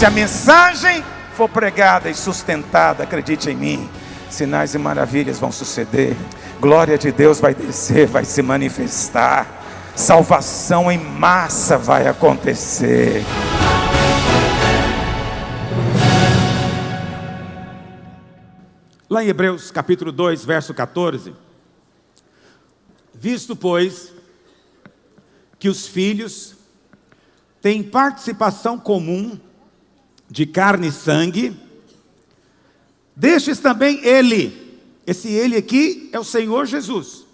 Se a mensagem for pregada e sustentada, acredite em mim, sinais e maravilhas vão suceder. Glória de Deus vai descer, vai se manifestar. Salvação em massa vai acontecer. Lá em Hebreus capítulo 2, verso 14. Visto, pois, que os filhos têm participação comum de carne e sangue, destes também esse ele aqui é o Senhor Jesus,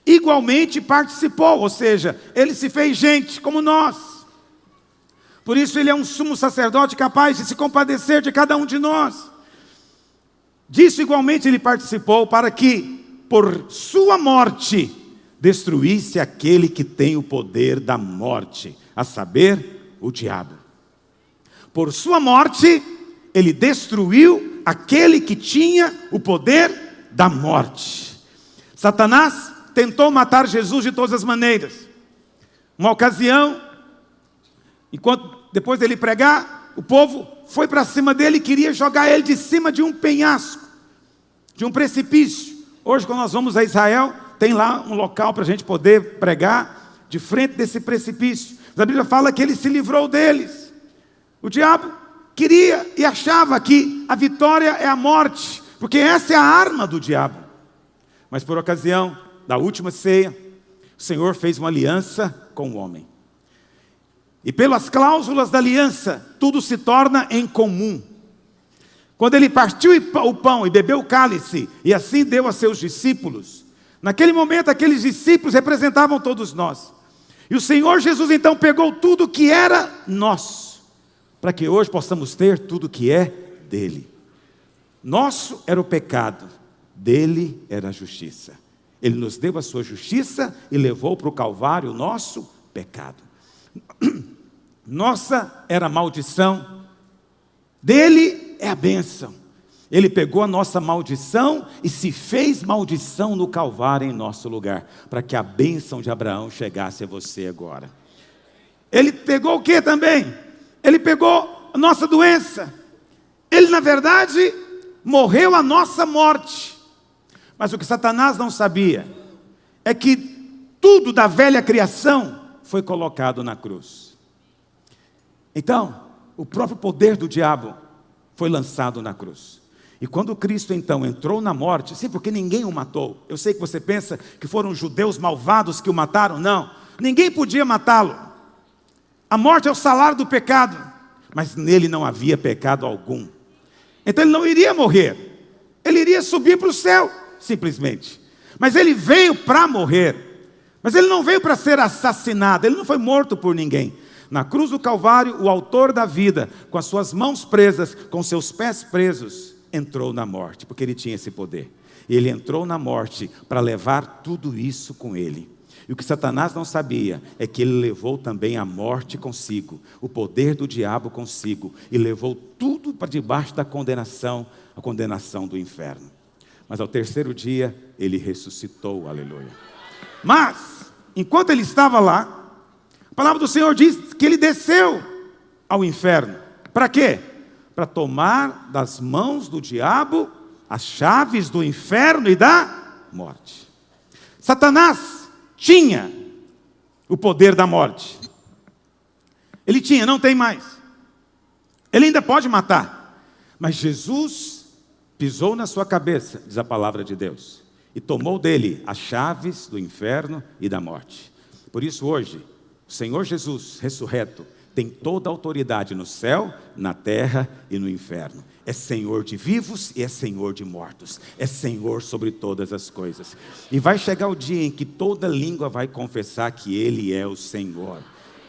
igualmente participou, ou seja, ele se fez gente como nós. Por isso ele é um sumo sacerdote capaz de se compadecer de cada um de nós. Disso igualmente ele participou, para que por sua morte destruísse aquele que tem o poder da morte, a saber, o diabo. Por sua morte ele destruiu aquele que tinha o poder da morte. Satanás tentou matar Jesus de todas as maneiras. Uma ocasião, depois dele pregar, o povo foi para cima dele e queria jogar ele de cima de um penhasco, de um precipício. Hoje, quando nós vamos a Israel, tem lá um local para a gente poder pregar de frente desse precipício. A Bíblia fala que ele se livrou deles. O diabo queria e achava que a vitória é a morte, porque essa é a arma do diabo. Mas por ocasião da última ceia, o Senhor fez uma aliança com o homem. E pelas cláusulas da aliança, tudo se torna em comum. Quando ele partiu o pão e bebeu o cálice, e assim deu a seus discípulos, naquele momento aqueles discípulos representavam todos nós. E o Senhor Jesus então pegou tudo que era nosso, para que hoje possamos ter tudo que é dele. Nosso era o pecado, dele era a justiça. Ele nos deu a sua justiça e levou para o Calvário o nosso pecado. Nossa era a maldição, dele é a bênção. Ele pegou a nossa maldição e se fez maldição no Calvário em nosso lugar, para que a bênção de Abraão chegasse a você agora. Ele pegou o que também? Ele pegou a nossa doença. Ele, na verdade, morreu a nossa morte. Mas o que Satanás não sabia é que tudo da velha criação foi colocado na cruz. Então, o próprio poder do diabo foi lançado na cruz. E quando Cristo então entrou na morte, sim, porque ninguém o matou. Eu sei que você pensa que foram os judeus malvados que o mataram. Não, ninguém podia matá-lo. A morte é o salário do pecado, mas nele não havia pecado algum. Então ele não iria morrer, ele iria subir para o céu, simplesmente. Mas ele veio para morrer, mas ele não veio para ser assassinado, ele não foi morto por ninguém. Na cruz do Calvário, o autor da vida, com as suas mãos presas, com seus pés presos, entrou na morte, porque ele tinha esse poder. Ele entrou na morte para levar tudo isso com ele. E o que Satanás não sabia é que ele levou também a morte consigo, o poder do diabo consigo, e levou tudo para debaixo da condenação, a condenação do inferno. Mas ao terceiro dia, ele ressuscitou, aleluia. Mas, enquanto ele estava lá, a palavra do Senhor diz que ele desceu ao inferno. Para quê? Para tomar das mãos do diabo as chaves do inferno e da morte. Satanás tinha o poder da morte. Ele tinha, não tem mais. Ele ainda pode matar. Mas Jesus pisou na sua cabeça, diz a palavra de Deus, e tomou dele as chaves do inferno e da morte. Por isso hoje, o Senhor Jesus, ressurreto, tem toda a autoridade no céu, na terra e no inferno. É Senhor de vivos e é Senhor de mortos. É Senhor sobre todas as coisas. E vai chegar o dia em que toda língua vai confessar que Ele é o Senhor.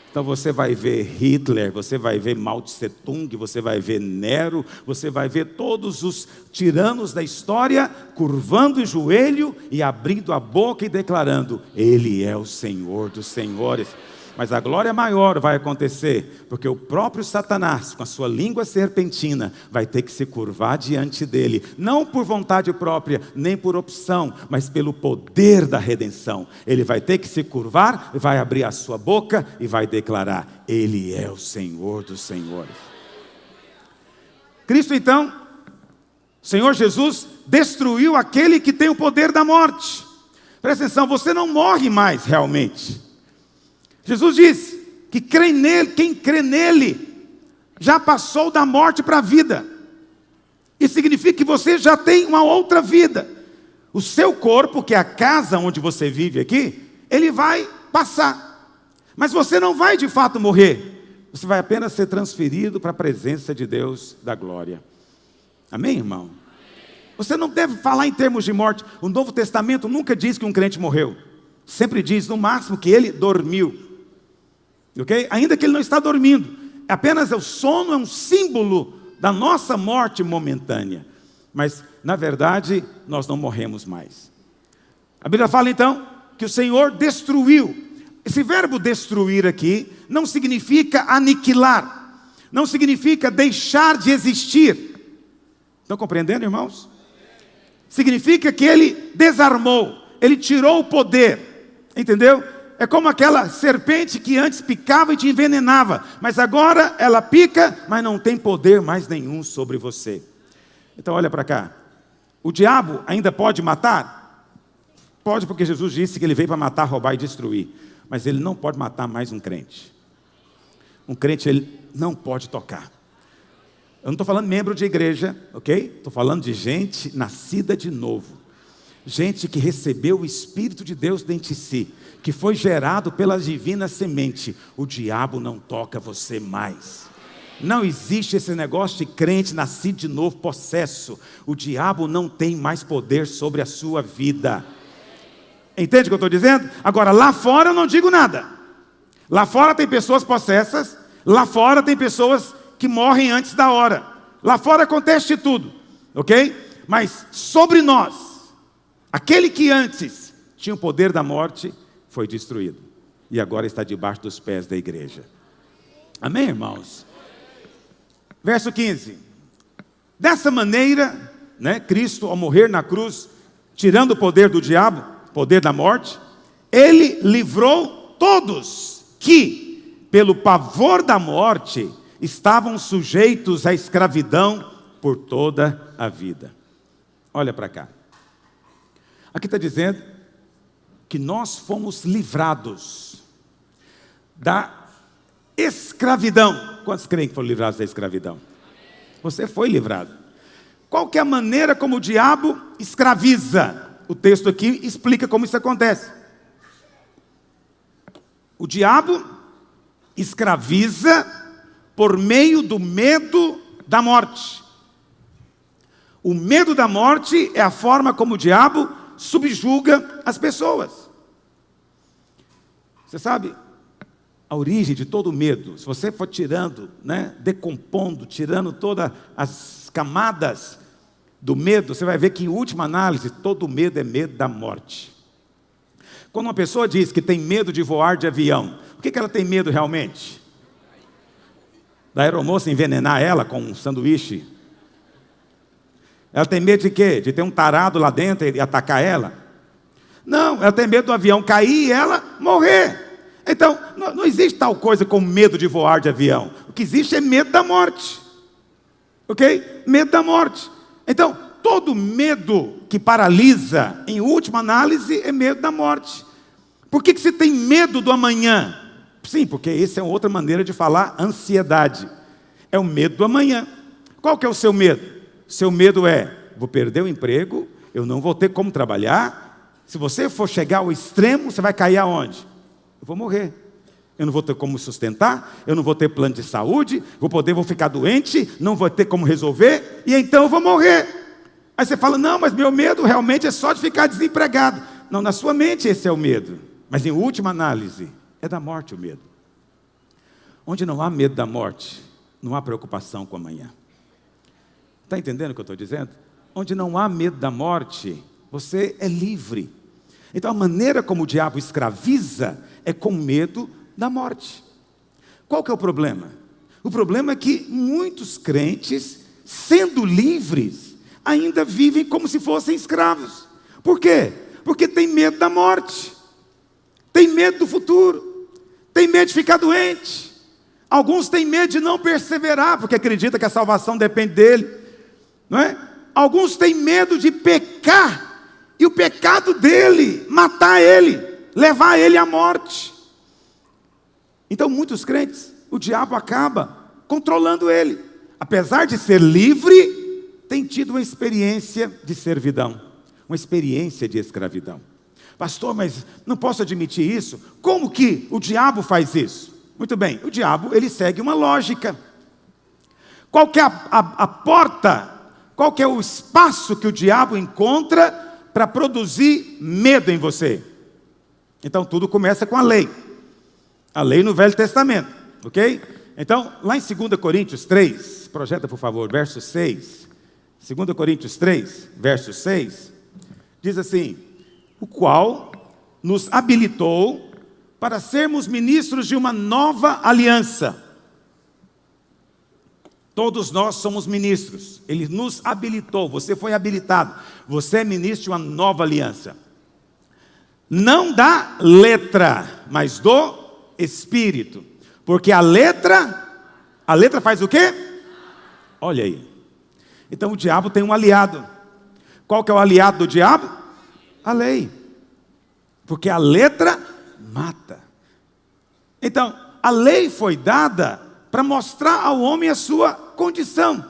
Então você vai ver Hitler, você vai ver Mao Tse Tung, você vai ver Nero, você vai ver todos os tiranos da história curvando o joelho e abrindo a boca e declarando: Ele é o Senhor dos senhores. Mas a glória maior vai acontecer, porque o próprio Satanás, com a sua língua serpentina, vai ter que se curvar diante dele, não por vontade própria, nem por opção, mas pelo poder da redenção. Ele vai ter que se curvar, vai abrir a sua boca e vai declarar: Ele é o Senhor dos senhores. Cristo então, o Senhor Jesus, destruiu aquele que tem o poder da morte. Presta atenção, você não morre mais realmente. Jesus diz que quem crê nele, já passou da morte para a vida. Isso significa que você já tem uma outra vida. O seu corpo, que é a casa onde você vive aqui, ele vai passar. Mas você não vai de fato morrer. Você vai apenas ser transferido para a presença de Deus da glória. Amém, irmão? Você não deve falar em termos de morte. O Novo Testamento nunca diz que um crente morreu. Sempre diz, no máximo, que ele dormiu. Ok? Ainda que ele não está dormindo. Apenas o sono é um símbolo da nossa morte momentânea. Mas, na verdade, nós não morremos mais. A Bíblia fala, então, que o Senhor destruiu. Esse verbo destruir aqui não significa aniquilar. Não significa deixar de existir. Estão compreendendo, irmãos? Significa que ele desarmou. Ele tirou o poder. Entendeu? É como aquela serpente que antes picava e te envenenava. Mas agora ela pica, mas não tem poder mais nenhum sobre você. Então olha para cá. O diabo ainda pode matar? Pode, porque Jesus disse que ele veio para matar, roubar e destruir. Mas ele não pode matar mais um crente. Um crente ele não pode tocar. Eu não estou falando membro de igreja, ok? Estou falando de gente nascida de novo. Gente que recebeu o Espírito de Deus dentro de si, que foi gerado pela divina semente. O diabo não toca você mais. Não existe esse negócio de crente nascido de novo, possesso. O diabo não tem mais poder sobre a sua vida. Entende o que eu estou dizendo? Agora, lá fora eu não digo nada. Lá fora tem pessoas possessas. Lá fora tem pessoas que morrem antes da hora. Lá fora acontece de tudo, ok? Mas sobre nós, aquele que antes tinha o poder da morte, foi destruído. E agora está debaixo dos pés da igreja. Amém, irmãos? Verso 15. Dessa maneira, Cristo, ao morrer na cruz, tirando o poder do diabo, poder da morte, ele livrou todos que, pelo pavor da morte, estavam sujeitos à escravidão por toda a vida. Olha para cá. Aqui está dizendo que nós fomos livrados da escravidão. Quantos creem que foram livrados da escravidão? Você foi livrado. Qual que é a maneira como o diabo escraviza? O texto aqui explica como isso acontece. O diabo escraviza por meio do medo da morte. O medo da morte é a forma como o diabo subjuga as pessoas. Você sabe, a origem de todo medo, se você for tirando, decompondo, tirando todas as camadas do medo, você vai ver que em última análise, todo medo é medo da morte. Quando uma pessoa diz que tem medo de voar de avião, o que ela tem medo realmente? Da aeromoça envenenar ela com um sanduíche? Ela tem medo de quê? De ter um tarado lá dentro e atacar ela? Não, ela tem medo do avião cair e ela morrer. Então, não existe tal coisa como medo de voar de avião. O que existe é medo da morte. Ok? Medo da morte. Então, todo medo que paralisa, em última análise, é medo da morte. Por que você tem medo do amanhã? Sim, porque essa é outra maneira de falar ansiedade. É o medo do amanhã. Qual que é o seu medo? Seu medo é, vou perder o emprego, eu não vou ter como trabalhar. Se você for chegar ao extremo, você vai cair aonde? Eu vou morrer. Eu não vou ter como sustentar, eu não vou ter plano de saúde, vou ficar doente, não vou ter como resolver, e então eu vou morrer. Aí você fala, não, mas meu medo realmente é só de ficar desempregado. Não, na sua mente esse é o medo. Mas em última análise, é da morte o medo. Onde não há medo da morte, não há preocupação com amanhã. Está entendendo o que eu estou dizendo? Onde não há medo da morte, você é livre. Então a maneira como o diabo escraviza é com medo da morte. Qual que é o problema? O problema é que muitos crentes, sendo livres, ainda vivem como se fossem escravos. Por quê? Porque tem medo da morte. Tem medo do futuro. Tem medo de ficar doente. Alguns têm medo de não perseverar, porque acreditam que a salvação depende dele, não é? Alguns têm medo de pecar, e o pecado dele, matar ele, levar ele à morte. Então muitos crentes, o diabo acaba controlando ele. Apesar de ser livre, tem tido uma experiência de servidão, uma experiência de escravidão. Pastor, mas não posso admitir isso. Como que o diabo faz isso? Muito bem, o diabo, ele segue uma lógica. Qual que é a porta, qual que é o espaço que o diabo encontra para produzir medo em você? Então tudo começa com a lei. A lei no Velho Testamento, ok? Então, lá em 2 Coríntios 3, projeta por favor, verso 6. 2 Coríntios 3, verso 6, diz assim: o qual nos habilitou para sermos ministros de uma nova aliança. Todos nós somos ministros. Ele nos habilitou, você foi habilitado. Você é ministro de uma nova aliança. Não da letra, mas do Espírito. Porque a letra faz o quê? Olha aí. Então o diabo tem um aliado. Qual que é o aliado do diabo? A lei. Porque a letra mata. Então, a lei foi dada para mostrar ao homem a sua condição,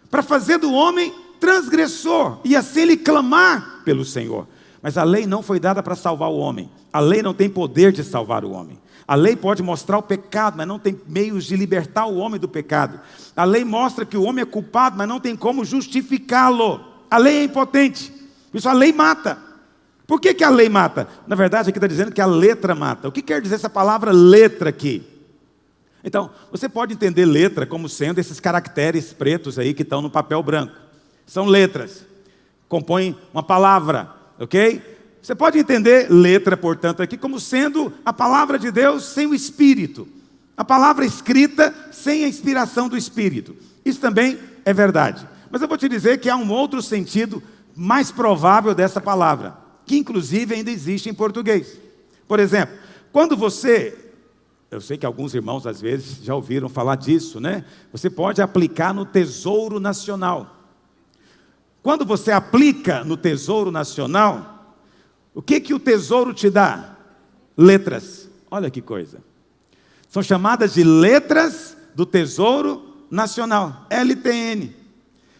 para fazer do homem transgressor, e assim ele clamar pelo Senhor. Mas a lei não foi dada para salvar o homem. A lei não tem poder de salvar o homem. A lei pode mostrar o pecado, mas não tem meios de libertar o homem do pecado. A lei mostra que o homem é culpado, mas não tem como justificá-lo. A lei é impotente. Por isso a lei mata. Por que a lei mata? Na verdade, aqui está dizendo que a letra mata. O que quer dizer essa palavra letra aqui? Então, você pode entender letra como sendo esses caracteres pretos aí que estão no papel branco. São letras. Compõem uma palavra, ok? Você pode entender letra, portanto, aqui como sendo a palavra de Deus sem o Espírito. A palavra escrita sem a inspiração do Espírito. Isso também é verdade. Mas eu vou te dizer que há um outro sentido mais provável dessa palavra, que inclusive ainda existe em português. Por exemplo, quando você... Eu sei que alguns irmãos às vezes já ouviram falar disso, né? Você pode aplicar no Tesouro Nacional. Quando você aplica no Tesouro Nacional, o que o Tesouro te dá? Letras. Olha que coisa. São chamadas de letras do Tesouro Nacional, LTN.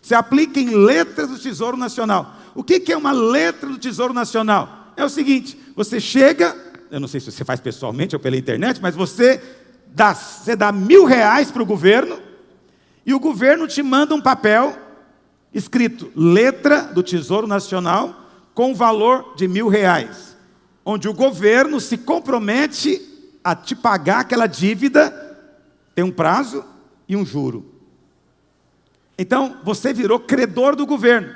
Você aplica em letras do Tesouro Nacional. O que é uma letra do Tesouro Nacional? É o seguinte, você chega, eu não sei se você faz pessoalmente ou pela internet, mas você dá R$1.000 para o governo, e o governo te manda um papel escrito letra do Tesouro Nacional, com o valor de R$1.000, onde o governo se compromete a te pagar aquela dívida, tem um prazo e um juro. Então, você virou credor do governo,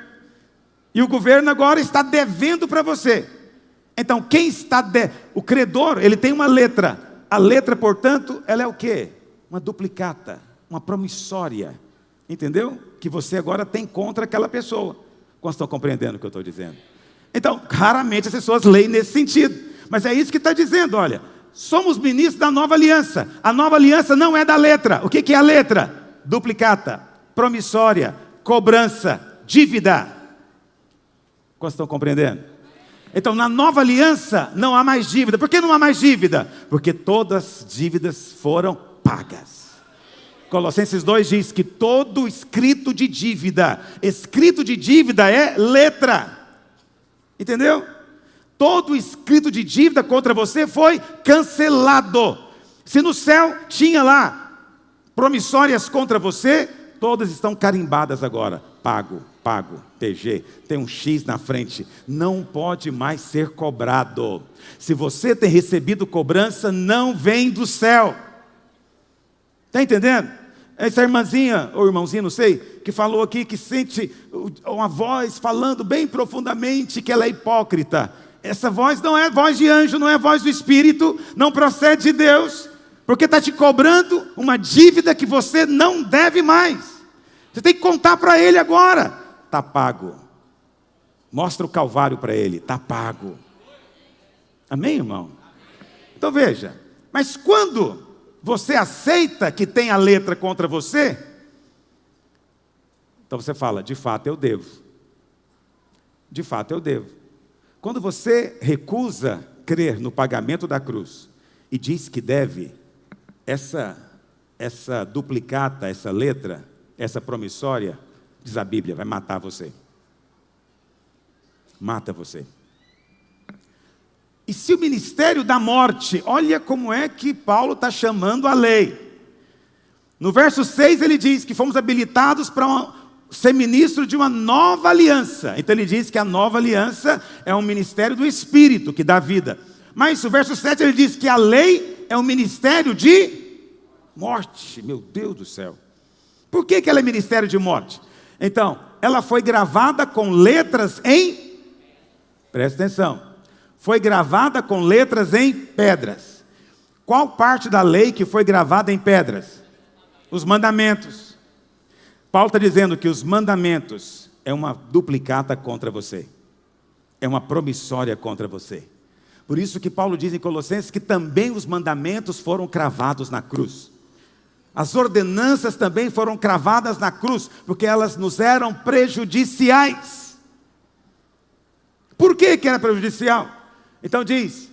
e o governo agora está devendo para você. Então, quem está o credor, ele tem uma letra. A letra, portanto, ela é o quê? Uma duplicata, uma promissória. Entendeu? Que você agora tem contra aquela pessoa. Quantos estão compreendendo o que eu estou dizendo? Então, raramente as pessoas leem nesse sentido. Mas é isso que está dizendo, olha. Somos ministros da nova aliança. A nova aliança não é da letra. O que é a letra? Duplicata, promissória, cobrança, dívida. Quantos estão compreendendo? Então, na nova aliança, não há mais dívida. Por que não há mais dívida? Porque todas as dívidas foram pagas. Colossenses 2 diz que todo escrito de dívida é letra. Entendeu? Todo escrito de dívida contra você foi cancelado. Se no céu tinha lá promissórias contra você, todas estão carimbadas agora. Pago, PG, tem um X na frente, não pode mais ser cobrado. Se você tem recebido cobrança, não vem do céu. Está entendendo? Essa irmãzinha, ou irmãozinho, não sei, que falou aqui que sente uma voz falando bem profundamente que ela é hipócrita. Essa voz não é voz de anjo, não é voz do Espírito, não procede de Deus, porque está te cobrando uma dívida que você não deve mais. Você tem que contar para ele agora. Está pago. Mostra o Calvário para ele. Está pago. Amém, irmão? Então veja. Mas quando você aceita que tem a letra contra você? Então você fala, de fato eu devo. De fato eu devo. Quando você recusa crer no pagamento da cruz e diz que deve, essa duplicata, essa letra, essa promissória, diz a Bíblia, vai matar você. Mata você. E se o ministério da morte, olha como é que Paulo está chamando a lei. No verso 6 ele diz que fomos habilitados para ser ministro de uma nova aliança. Então ele diz que a nova aliança é um ministério do Espírito que dá vida. Mas o verso 7 ele diz que a lei é um ministério de morte. Meu Deus do céu. Por que ela é ministério de morte? Então, ela foi gravada com letras em... Presta atenção. Foi gravada com letras em pedras. Qual parte da lei que foi gravada em pedras? Os mandamentos. Paulo está dizendo que os mandamentos é uma duplicata contra você. É uma promissória contra você. Por isso que Paulo diz em Colossenses que também os mandamentos foram cravados na cruz. As ordenanças também foram cravadas na cruz, porque elas nos eram prejudiciais. Por que era prejudicial? Então diz,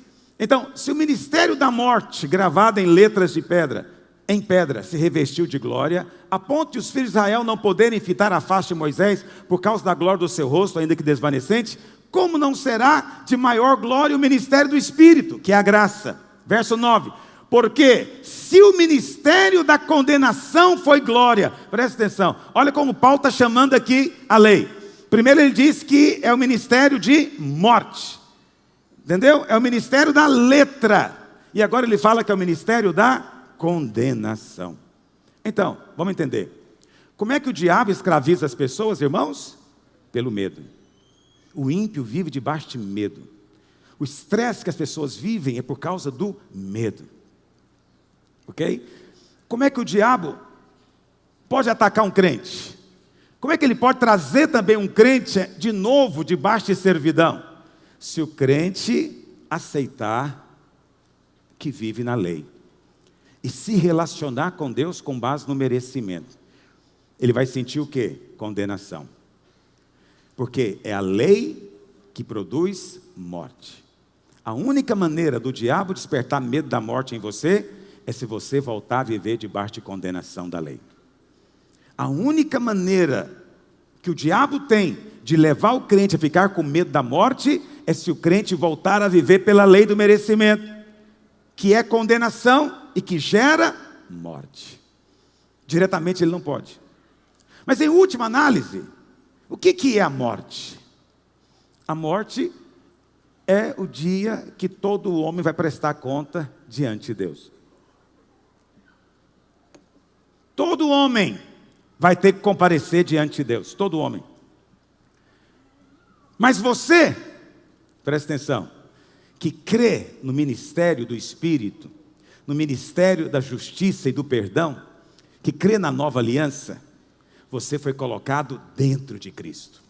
se o ministério da morte, gravado em letras de pedra, em pedra, se revestiu de glória, a ponto de os filhos de Israel não poderem fitar a face de Moisés, por causa da glória do seu rosto, ainda que desvanecente, como não será de maior glória o ministério do Espírito, que é a graça? Verso 9, porque se o ministério da condenação foi glória, presta atenção, olha como Paulo está chamando aqui a lei. Primeiro ele diz que é o ministério de morte, entendeu? É o ministério da letra, e agora ele fala que é o ministério da condenação. Então, vamos entender, como é que o diabo escraviza as pessoas, irmãos? Pelo medo. O ímpio vive debaixo de medo. O estresse que as pessoas vivem é por causa do medo. Ok? Como é que o diabo pode atacar um crente? Como é que ele pode trazer também um crente de novo debaixo de servidão? Se o crente aceitar que vive na lei e se relacionar com Deus com base no merecimento, ele vai sentir o quê? Condenação. Porque é a lei que produz morte. A única maneira do diabo despertar medo da morte em você é se você voltar a viver debaixo de condenação da lei. A única maneira que o diabo tem de levar o crente a ficar com medo da morte é se o crente voltar a viver pela lei do merecimento, que é condenação e que gera morte. Diretamente ele não pode. Mas em última análise, o que é a morte? A morte é o dia que todo homem vai prestar conta diante de Deus. Todo homem vai ter que comparecer diante de Deus, todo homem. Mas você, presta atenção, que crê no ministério do Espírito, no ministério da justiça e do perdão, que crê na nova aliança, você foi colocado dentro de Cristo.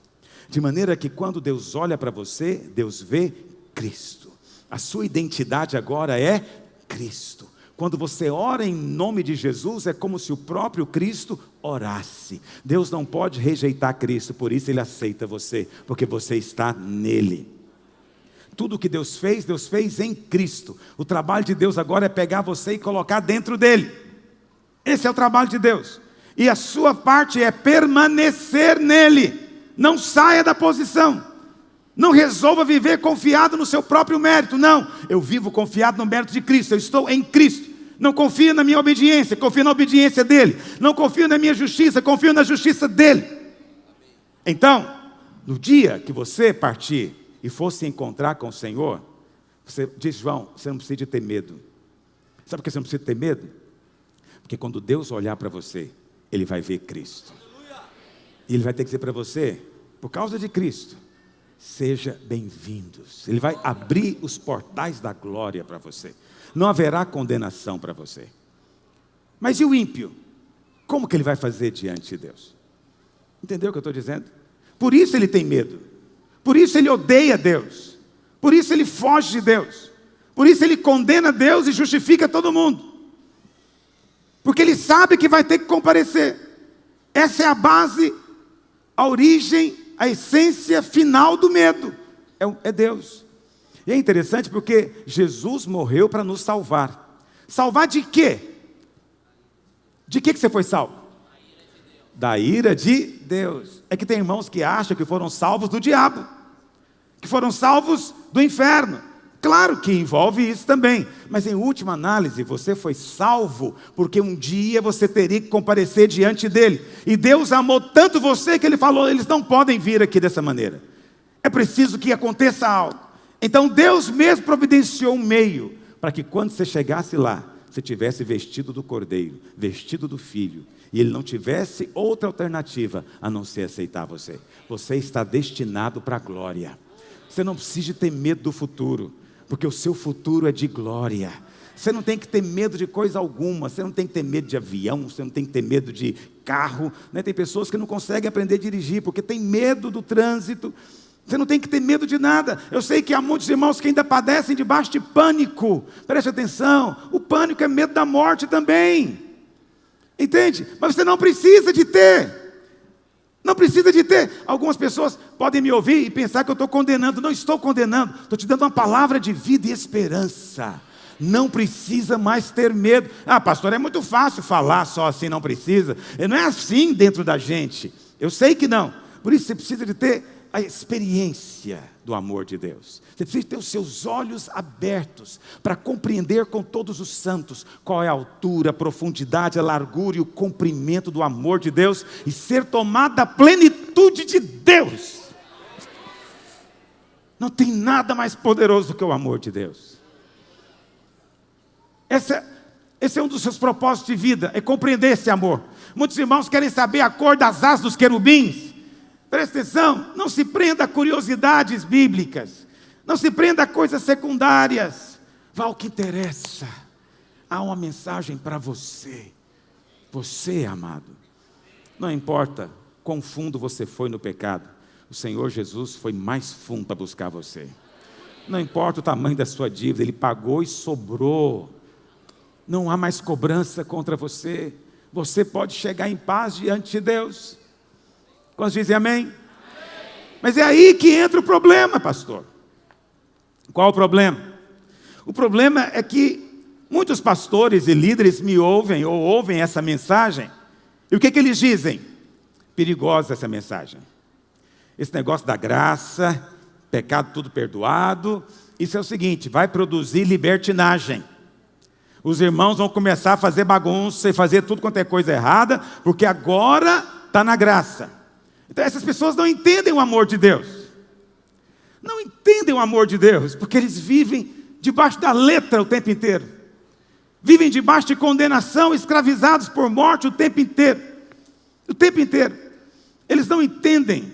De maneira que quando Deus olha para você, Deus vê Cristo. A sua identidade agora é Cristo. Quando você ora em nome de Jesus, é como se o próprio Cristo orasse. Deus não pode rejeitar Cristo, por isso Ele aceita você, porque você está nele. Tudo que Deus fez em Cristo. O trabalho de Deus agora é pegar você e colocar dentro dele. Esse é o trabalho de Deus. E a sua parte é permanecer nele. Não saia da posição. Não resolva viver confiado no seu próprio mérito. Não, eu vivo confiado no mérito de Cristo. Eu estou em Cristo. Não confio na minha obediência, confio na obediência dele. Não confio na minha justiça, confio na justiça dele. Então, no dia que você partir e for se encontrar com o Senhor, você diz, João, você não precisa de ter medo. Sabe por que você não precisa ter medo? Porque quando Deus olhar para você, Ele vai ver Cristo. E Ele vai ter que dizer para você, por causa de Cristo, seja bem-vindos. Ele vai abrir os portais da glória para você. Não haverá condenação para você. Mas e o ímpio? Como que ele vai fazer diante de Deus? Entendeu o que eu estou dizendo? Por isso ele tem medo. Por isso ele odeia Deus. Por isso ele foge de Deus. Por isso ele condena Deus e justifica todo mundo. Porque ele sabe que vai ter que comparecer. Essa é a base, a origem, a essência final do medo. É Deus. E é interessante porque Jesus morreu para nos salvar. Salvar de quê? De que você foi salvo? Da ira de Deus. É que tem irmãos que acham que foram salvos do diabo, que foram salvos do inferno. Claro que envolve isso também, mas em última análise, você foi salvo porque um dia você teria que comparecer diante dele. E Deus amou tanto você que ele falou, eles não podem vir aqui dessa maneira. É preciso que aconteça algo. Então Deus mesmo providenciou um meio para que quando você chegasse lá, você tivesse vestido do Cordeiro, vestido do Filho, e ele não tivesse outra alternativa a não ser aceitar você. Você está destinado para a glória. Você não precisa ter medo do futuro, porque o seu futuro é de glória. Você não tem que ter medo de coisa alguma. Você não tem que ter medo de avião, você não tem que ter medo de carro, né? Tem pessoas que não conseguem aprender a dirigir porque tem medo do trânsito. Você não tem que ter medo de nada. Eu sei que há muitos irmãos que ainda padecem debaixo de pânico. Preste atenção, o pânico é medo da morte também. Entende? Mas você não precisa de ter. Não precisa de ter. Algumas pessoas podem me ouvir e pensar que eu estou condenando. Não estou condenando. Estou te dando uma palavra de vida e esperança. Não precisa mais ter medo. Ah, pastor, é muito fácil falar só assim, não precisa. Não é assim dentro da gente. Eu sei que não. Por isso você precisa de ter a experiência do amor de Deus. Você precisa ter os seus olhos abertos para compreender com todos os santos qual é a altura, a profundidade, a largura e o comprimento do amor de Deus e ser tomado da plenitude de Deus. Não tem nada mais poderoso do que o amor de Deus. Esse é um dos seus propósitos de vida, é compreender esse amor. Muitos irmãos querem saber a cor das asas dos querubins. Presta atenção, não se prenda a curiosidades bíblicas, não se prenda a coisas secundárias, vá ao que interessa. Há uma mensagem para você, amado. Não importa quão fundo você foi no pecado, o Senhor Jesus foi mais fundo para buscar você. Não importa o tamanho da sua dívida, Ele pagou e sobrou. Não há mais cobrança contra você. Você pode chegar em paz diante de Deus. Quantos dizem amém? Amém? Mas é aí que entra o problema, pastor. Qual o problema? O problema é que muitos pastores e líderes me ouvem ou ouvem essa mensagem. E o que eles dizem? Perigosa essa mensagem. Esse negócio da graça, pecado tudo perdoado. Isso é o seguinte, vai produzir libertinagem. Os irmãos vão começar a fazer bagunça e fazer tudo quanto é coisa errada, porque agora está na graça. Então essas pessoas não entendem o amor de Deus. Não entendem o amor de Deus, porque eles vivem debaixo da letra o tempo inteiro. Vivem debaixo de condenação, escravizados por morte o tempo inteiro. O tempo inteiro. Eles não entendem,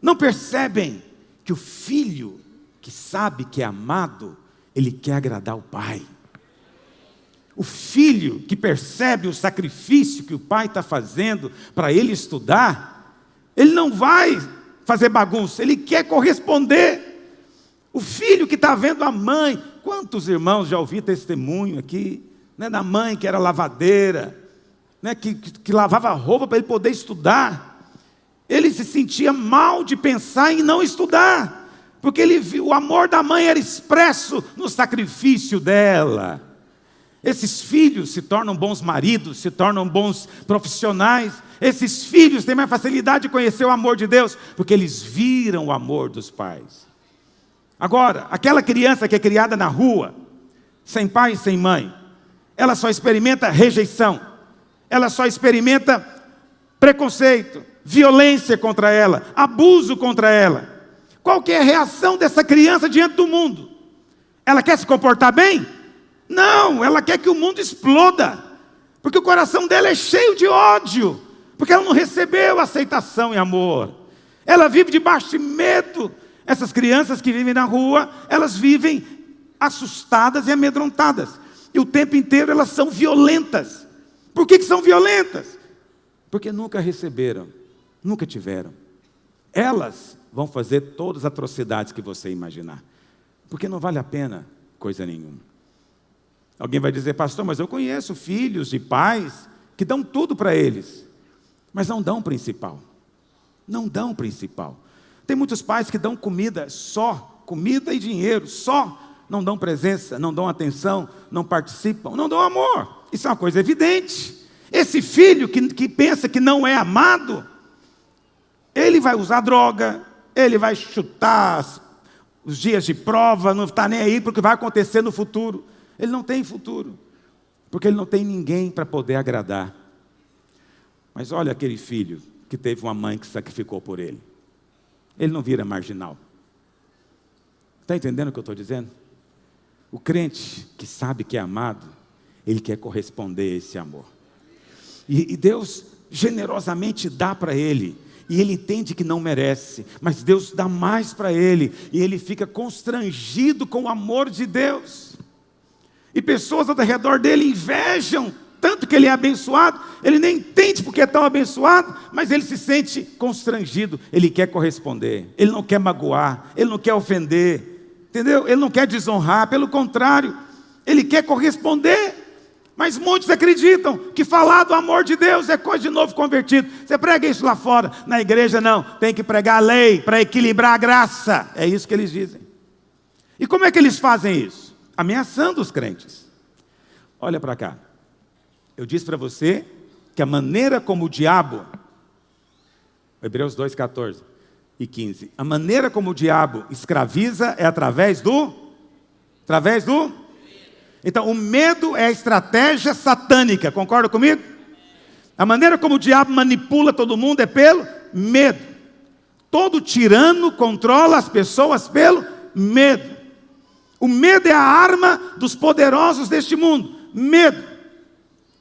não percebem que o filho que sabe que é amado, ele quer agradar o pai. O filho que percebe o sacrifício que o pai está fazendo para ele estudar, ele não vai fazer bagunça, ele quer corresponder. O filho que está vendo a mãe, quantos irmãos já ouvi testemunho aqui, né, da mãe que era lavadeira, né, que lavava roupa para ele poder estudar. Ele se sentia mal de pensar em não estudar, porque ele viu, o amor da mãe era expresso no sacrifício dela. Esses filhos se tornam bons maridos, se tornam bons profissionais. Esses filhos têm mais facilidade de conhecer o amor de Deus, porque eles viram o amor dos pais. Agora, aquela criança que é criada na rua, sem pai e sem mãe, ela só experimenta rejeição, ela só experimenta preconceito, violência contra ela, abuso contra ela. Qual que é a reação dessa criança diante do mundo? Ela quer se comportar bem? Não, ela quer que o mundo exploda, porque o coração dela é cheio de ódio, porque ela não recebeu aceitação e amor. Ela vive debaixo de medo. Essas crianças que vivem na rua, elas vivem assustadas e amedrontadas, e o tempo inteiro elas são violentas. Por que são violentas? Porque nunca receberam, nunca tiveram. Elas vão fazer todas as atrocidades que você imaginar, porque não vale a pena coisa nenhuma. Alguém vai dizer, pastor, mas eu conheço filhos de pais que dão tudo para eles, mas não dão o principal. Não dão o principal. Tem muitos pais que dão comida só, comida e dinheiro só, não dão presença, não dão atenção, não participam, não dão amor. Isso é uma coisa evidente. Esse filho que pensa que não é amado, ele vai usar droga, ele vai chutar os dias de prova, não está nem aí porque vai acontecer no futuro. Ele não tem futuro, porque ele não tem ninguém para poder agradar. Mas olha aquele filho que teve uma mãe que sacrificou por ele. Ele não vira marginal. Está entendendo o que eu estou dizendo? O crente que sabe que é amado, ele quer corresponder a esse amor. E Deus generosamente dá para ele. E ele entende que não merece, mas Deus dá mais para ele. E ele fica constrangido com o amor de Deus. E pessoas ao redor dele invejam tanto que ele é abençoado. Ele nem entende porque é tão abençoado, mas ele se sente constrangido. Ele quer corresponder, ele não quer magoar, ele não quer ofender, entendeu? Ele não quer desonrar, pelo contrário, ele quer corresponder. Mas muitos acreditam que falar do amor de Deus é coisa de novo convertido. Você prega isso lá fora, na igreja não, tem que pregar a lei para equilibrar a graça. É isso que eles dizem. E como é que eles fazem isso? Ameaçando os crentes. Olha para cá. Eu disse para você que a maneira como o diabo, Hebreus 2, 14 e 15, a maneira como o diabo escraviza é através do? Então o medo é a estratégia satânica, concorda comigo? A maneira como o diabo manipula todo mundo é pelo medo. Todo tirano controla as pessoas pelo medo. O medo é a arma dos poderosos deste mundo. Medo.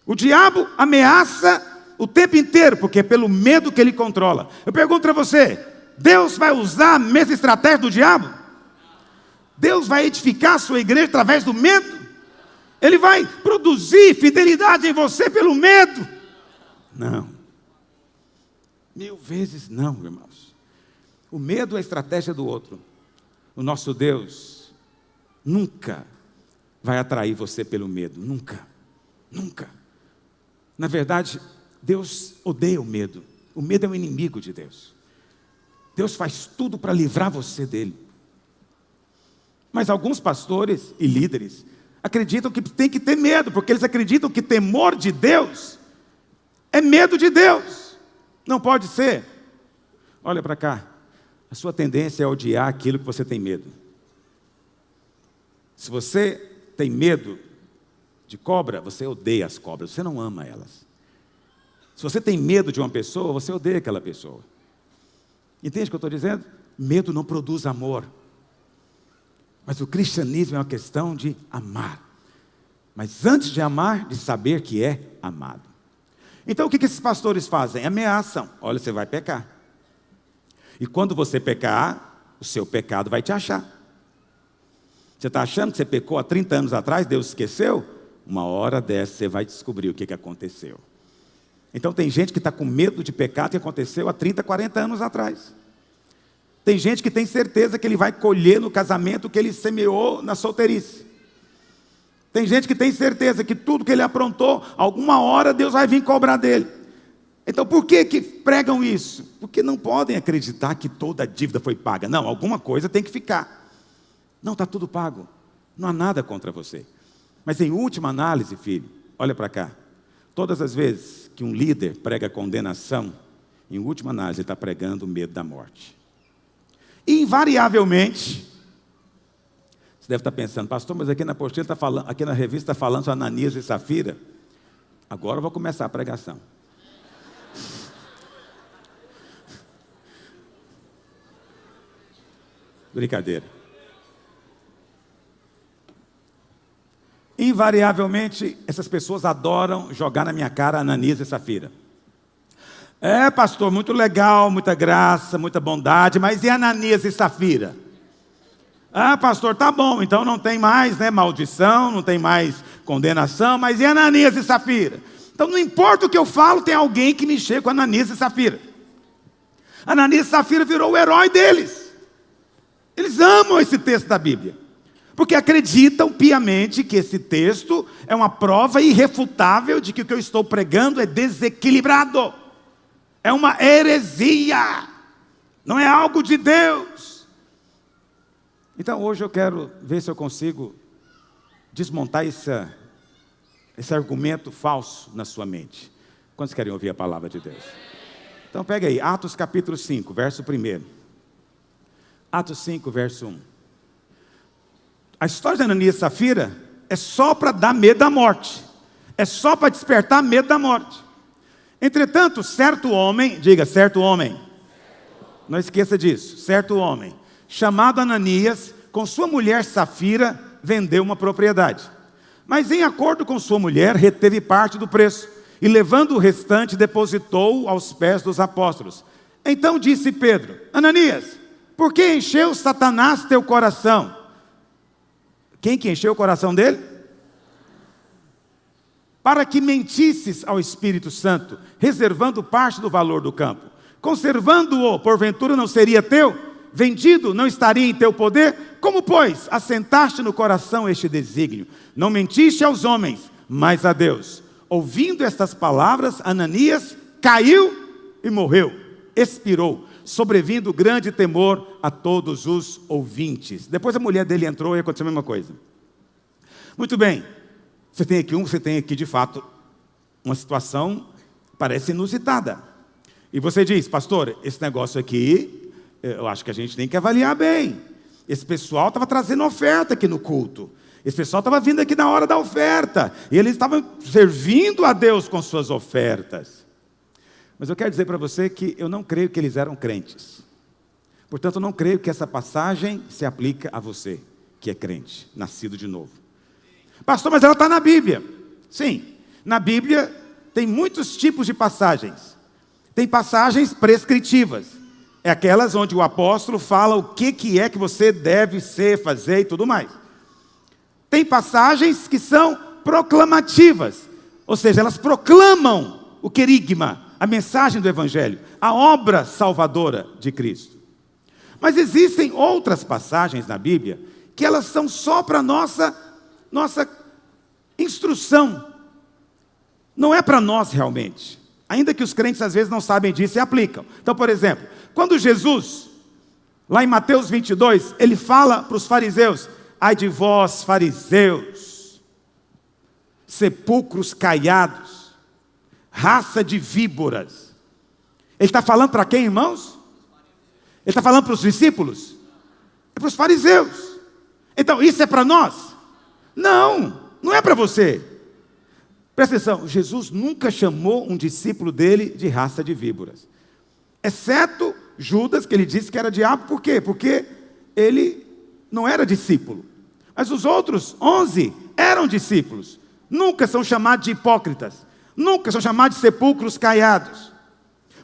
O diabo ameaça o tempo inteiro, porque é pelo medo que ele controla. Eu pergunto para você, Deus vai usar a mesma estratégia do diabo? Deus vai edificar a sua igreja através do medo? Ele vai produzir fidelidade em você pelo medo? Não. 1000 vezes não, irmãos. O medo é a estratégia do outro. O nosso Deus nunca vai atrair você pelo medo. Nunca. Nunca. Na verdade, Deus odeia o medo. O medo é o inimigo de Deus. Deus faz tudo para livrar você dele. Mas alguns pastores e líderes acreditam que tem que ter medo, porque eles acreditam que temor de Deus é medo de Deus. Não pode ser. Olha para cá. A sua tendência é odiar aquilo que você tem medo. Se você tem medo de cobra, você odeia as cobras, você não ama elas. Se você tem medo de uma pessoa, você odeia aquela pessoa. Entende o que eu estou dizendo? Medo não produz amor. Mas o cristianismo é uma questão de amar. Mas antes de amar, de saber que é amado. Então o que esses pastores fazem? Ameaçam. Olha, você vai pecar. E quando você pecar, o seu pecado vai te achar. Você está achando que você pecou há 30 anos atrás, Deus esqueceu? Uma hora dessa você vai descobrir o que aconteceu. Então tem gente que está com medo de pecado que aconteceu há 30, 40 anos atrás. Tem gente que tem certeza que ele vai colher no casamento o que ele semeou na solteirice. Tem gente que tem certeza que tudo que ele aprontou, alguma hora Deus vai vir cobrar dele. Então por que pregam isso? Porque não podem acreditar que toda a dívida foi paga. Não, alguma coisa tem que ficar. Não, está tudo pago. Não há nada contra você. Mas em última análise, filho, olha para cá. Todas as vezes que um líder prega condenação, em última análise ele está pregando o medo da morte. E invariavelmente, você deve estar pensando, pastor, mas aqui na apostila está falando, aqui na revista está falando sobre Ananias e Safira. Agora eu vou começar a pregação. Brincadeira. Invariavelmente, essas pessoas adoram jogar na minha cara Ananias e Safira. É, pastor, muito legal, muita graça, muita bondade, mas e Ananias e Safira? Ah, pastor, tá bom, então não tem mais, maldição, não tem mais condenação, mas e Ananias e Safira? Então não importa o que eu falo, tem alguém que me chega com Ananias e Safira. Ananias e Safira virou o herói deles. Eles amam esse texto da Bíblia. Porque acreditam piamente que esse texto é uma prova irrefutável de que o que eu estou pregando é desequilibrado. É uma heresia. Não é algo de Deus. Então hoje eu quero ver se eu consigo desmontar esse argumento falso na sua mente. Quantos querem ouvir a palavra de Deus? Então pega aí, Atos capítulo 5, verso 1. Atos 5, verso 1. A história de Ananias e Safira é só para dar medo da morte. É só para despertar medo da morte. Entretanto, certo homem, diga, certo homem. Não esqueça disso, certo homem, chamado Ananias, com sua mulher Safira, vendeu uma propriedade. Mas em acordo com sua mulher, reteve parte do preço. E levando o restante, depositou aos pés dos apóstolos. Então disse Pedro: Ananias, por que encheu Satanás teu coração? Quem que encheu o coração dele? Para que mentisses ao Espírito Santo, reservando parte do valor do campo. Conservando-o, porventura não seria teu? Vendido, não estaria em teu poder? Como, pois, assentaste no coração este desígnio? Não mentiste aos homens, mas a Deus. Ouvindo estas palavras, Ananias caiu e morreu, expirou, sobrevindo grande temor a todos os ouvintes. Depois a mulher dele entrou e aconteceu a mesma coisa. Muito bem, você tem aqui de fato uma situação parece inusitada. E você diz: pastor, esse negócio aqui, eu acho que a gente tem que avaliar bem. Esse pessoal estava trazendo oferta aqui no culto. Esse pessoal estava vindo aqui na hora da oferta. E eles estavam servindo a Deus com suas ofertas. Mas eu quero dizer para você que eu não creio que eles eram crentes. Portanto, eu não creio que essa passagem se aplica a você, que é crente, nascido de novo. Pastor, mas ela está na Bíblia. Sim, na Bíblia tem muitos tipos de passagens. Tem passagens prescritivas. É aquelas onde o apóstolo fala o que é que você deve ser, fazer e tudo mais. Tem passagens que são proclamativas, ou seja, elas proclamam o querigma, a mensagem do Evangelho, a obra salvadora de Cristo. Mas existem outras passagens na Bíblia que elas são só para nossa instrução. Não é para nós realmente. Ainda que os crentes às vezes não sabem disso e aplicam. Então, por exemplo, quando Jesus, lá em Mateus 22, ele fala para os fariseus: ai de vós, fariseus, sepulcros caiados, raça de víboras. Ele está falando para quem, irmãos? Ele está falando para os discípulos? É para os fariseus. Então, isso é para nós? Não, não é para você. Presta atenção, Jesus nunca chamou um discípulo dele de raça de víboras. Exceto Judas, que ele disse que era diabo. Por quê? Porque ele não era discípulo. Mas os outros 11 eram discípulos. Nunca são chamados de hipócritas. Nunca são chamados de sepulcros caiados.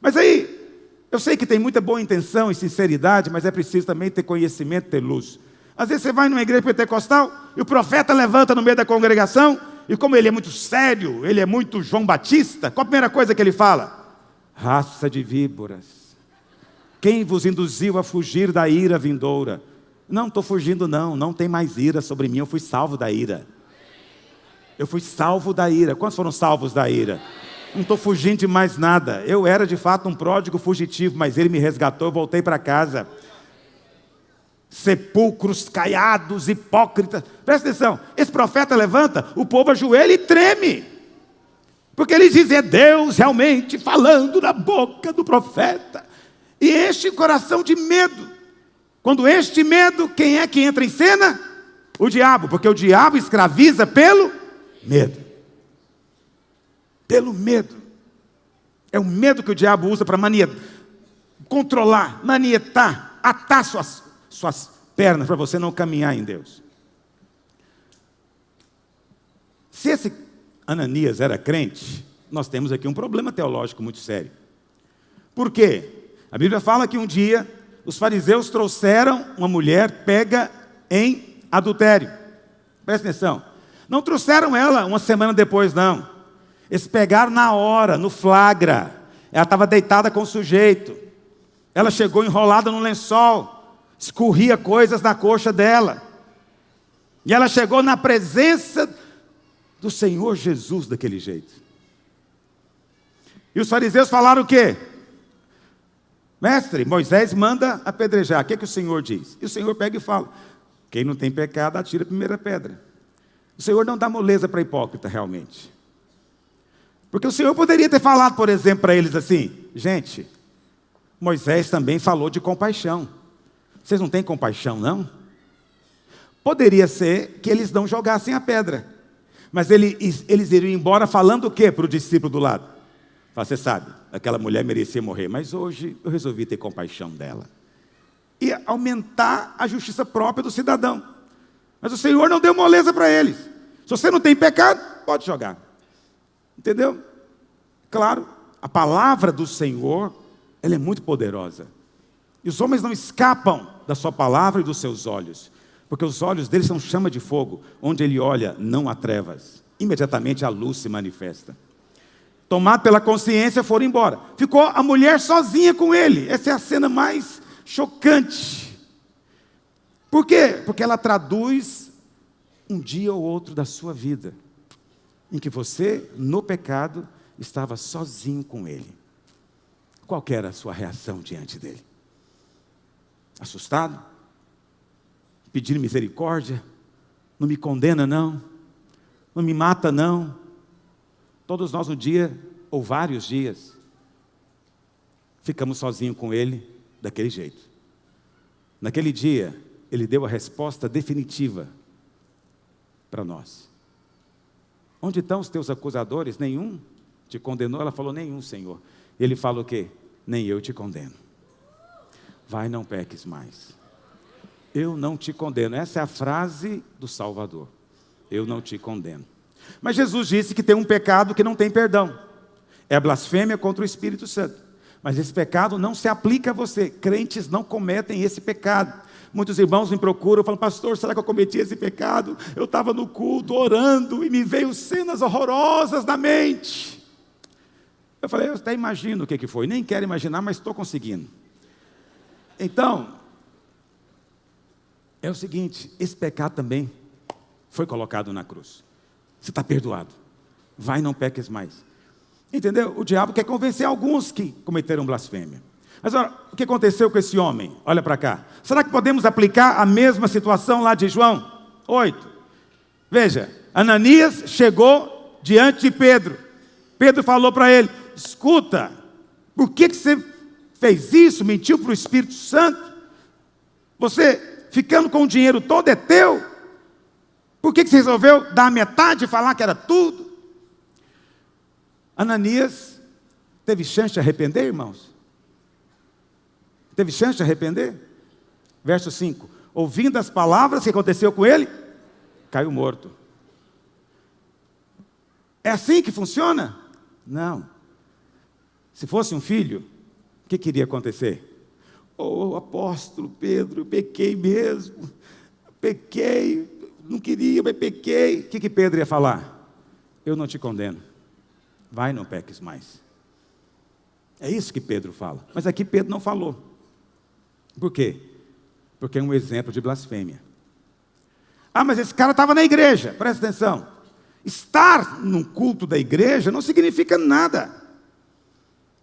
Mas aí, eu sei que tem muita boa intenção e sinceridade, mas é preciso também ter conhecimento, ter luz. Às vezes você vai numa igreja pentecostal e o profeta levanta no meio da congregação, e como ele é muito sério, ele é muito João Batista, qual a primeira coisa que ele fala? Raça de víboras. Quem vos induziu a fugir da ira vindoura? Não estou fugindo não tem mais ira sobre mim, eu fui salvo da ira. Eu fui salvo da ira. Quantos foram salvos da ira? Não estou fugindo de mais nada. Eu era de fato um pródigo fugitivo, mas ele me resgatou, eu voltei para casa. Sepulcros caiados, hipócritas. Presta atenção, esse profeta levanta, o povo ajoelha e treme. Porque ele diz: é Deus realmente falando na boca do profeta. E enche o coração de medo. Quando enche de medo, quem é que entra em cena? O diabo, porque o diabo escraviza pelo medo. Pelo medo. É o medo que o diabo usa para controlar, manietar, atar suas pernas para você não caminhar em Deus. Se esse Ananias era crente, nós temos aqui um problema teológico muito sério. Por quê? A Bíblia fala que um dia os fariseus trouxeram uma mulher pega em adultério. Presta atenção. Não trouxeram ela uma semana depois, não. Eles pegaram na hora, no flagra. Ela estava deitada com o sujeito. Ela chegou enrolada no lençol. Escorria coisas na coxa dela. E ela chegou na presença do Senhor Jesus daquele jeito. E os fariseus falaram o quê? Mestre, Moisés manda apedrejar. O que o Senhor diz? E o Senhor pega e fala: quem não tem pecado, atira a primeira pedra. O Senhor não dá moleza para hipócrita, realmente. Porque o Senhor poderia ter falado, por exemplo, para eles assim: gente, Moisés também falou de compaixão. Vocês não têm compaixão, não? Poderia ser que eles não jogassem a pedra. Mas eles iriam embora falando o quê para o discípulo do lado? Você sabe, aquela mulher merecia morrer, mas hoje eu resolvi ter compaixão dela. E aumentar a justiça própria do cidadão. Mas o Senhor não deu moleza para eles. Se você não tem pecado, pode jogar. Entendeu? Claro, a palavra do Senhor, ela é muito poderosa. E os homens não escapam da sua palavra e dos seus olhos. Porque os olhos deles são chama de fogo. Onde ele olha, não há trevas. Imediatamente a luz se manifesta. Tomado pela consciência, foram embora. Ficou a mulher sozinha com ele. Essa é a cena mais chocante. Por quê? Porque ela traduz um dia ou outro da sua vida, em que você, no pecado, estava sozinho com ele. Qual que era a sua reação diante dele? Assustado? Pedindo misericórdia? Não me condena, não? Não me mata, não? Todos nós, um dia, ou vários dias, ficamos sozinhos com ele, daquele jeito. Naquele dia, ele deu a resposta definitiva para nós. Onde estão os teus acusadores? Nenhum te condenou? Ela falou: nenhum, Senhor. Ele falou o quê? Nem eu te condeno. Vai, não peques mais. Eu não te condeno. Essa é a frase do Salvador. Eu não te condeno. Mas Jesus disse que tem um pecado que não tem perdão. É a blasfêmia contra o Espírito Santo. Mas esse pecado não se aplica a você. Crentes não cometem esse pecado. Muitos irmãos me procuram, falam: pastor, será que eu cometi esse pecado? Eu estava no culto orando e me veio cenas horrorosas na mente. Eu falei: eu até imagino o que foi. Nem quero imaginar, mas estou conseguindo. Então, é o seguinte: esse pecado também foi colocado na cruz. Você está perdoado. Vai, não peques mais. Entendeu? O diabo quer convencer alguns que cometeram blasfêmia. Mas olha, o que aconteceu com esse homem? Olha para cá. Será que podemos aplicar a mesma situação lá de João 8? Veja, Ananias chegou diante de Pedro. Pedro falou para ele: escuta, por que você fez isso? Mentiu para o Espírito Santo? Você, ficando com o dinheiro todo, é teu? Por que você resolveu dar a metade e falar que era tudo? Ananias teve chance de arrepender, irmãos? Teve chance de arrepender? Verso 5. Ouvindo as palavras, o que aconteceu com ele? Caiu morto. É assim que funciona? Não. Se fosse um filho, o que iria acontecer? Oh, apóstolo Pedro, eu pequei mesmo. Pequei. Não queria, mas pequei. O que Pedro ia falar? Eu não te condeno. Vai, não peques mais. É isso que Pedro fala. Mas aqui Pedro não falou. Por quê? Porque é um exemplo de blasfêmia. Ah, mas esse cara estava na igreja. Presta atenção. Estar num culto da igreja não significa nada.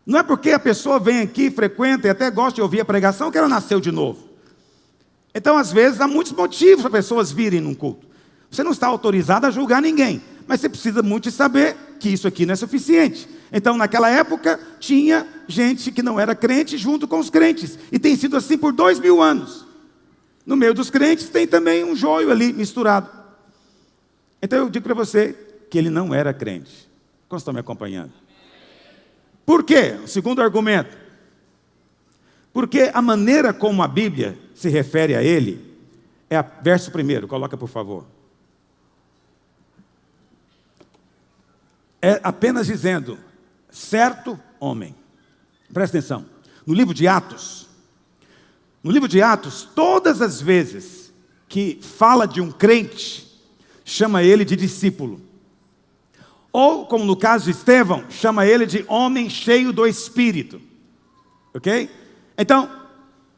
Não é porque a pessoa vem aqui, frequenta e até gosta de ouvir a pregação que ela nasceu de novo. Então, às vezes, há muitos motivos para pessoas virem num culto. Você não está autorizado a julgar ninguém, mas você precisa muito de saber que isso aqui não é suficiente. Então, naquela época, tinha gente que não era crente junto com os crentes. E tem sido assim por 2000 anos. No meio dos crentes tem também um joio ali misturado. Então, eu digo para você que ele não era crente. Como estão me acompanhando? Por quê? O segundo argumento. Porque a maneira como a Bíblia se refere a ele é verso 1, coloca por favor. É apenas dizendo: certo homem. Presta atenção. No livro de Atos, todas as vezes que fala de um crente, chama ele de discípulo. Ou, como no caso de Estevão, chama ele de homem cheio do Espírito. Ok? Então,